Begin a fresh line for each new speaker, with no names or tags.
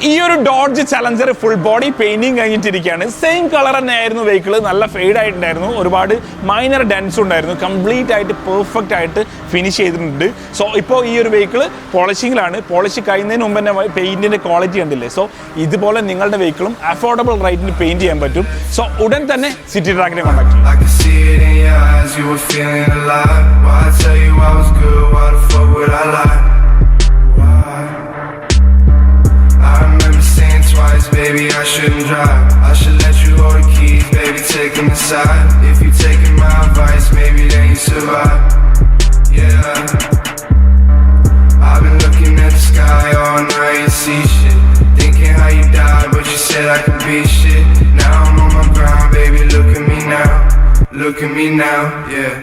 ഈ ഒരു Dodge Challenger full body painting കഴിഞ്ഞിട്ടിരിക്കുകയാണ്. സെയിം കളർ തന്നെ ആയിരുന്നു വെഹിക്കിൾ, നല്ല ഫെയ്ഡ് ആയിട്ടുണ്ടായിരുന്നു, ഒരുപാട് മൈനർ ഡെൻസ് ഉണ്ടായിരുന്നു, കംപ്ലീറ്റ് ആയിട്ട് പെർഫെക്റ്റ് ആയിട്ട് ഫിനിഷ് ചെയ്തിട്ടുണ്ട്. സോ ഇപ്പോൾ ഈ ഒരു വെഹിക്കിൾ പോളിഷിങ്ങിലാണ്. പോളിഷ് കഴിയുന്നതിന് മുമ്പ് തന്നെ പെയിന്റിന്റെ ക്വാളിറ്റി കണ്ടില്ലേ. സോ ഇതുപോലെ നിങ്ങളുടെ വെഹിക്കിളും അഫോർഡബിൾ റേറ്റിന് പെയിന്റ് ചെയ്യാൻ പറ്റും. സോ ഉടൻ തന്നെ സിറ്റി ട്രാക്കിനെ കോൺടാക്ട് ചെയ്യും.
Baby, I shouldn't drive. I should let you hold the keys, baby, take them inside. If you taking my advice, maybe then you survive. Yeah, I've been looking at the sky all night and see shit. Thinking how you died, but you said I could be shit. Now I'm on my grind, baby, look at me now. Look at me now, yeah.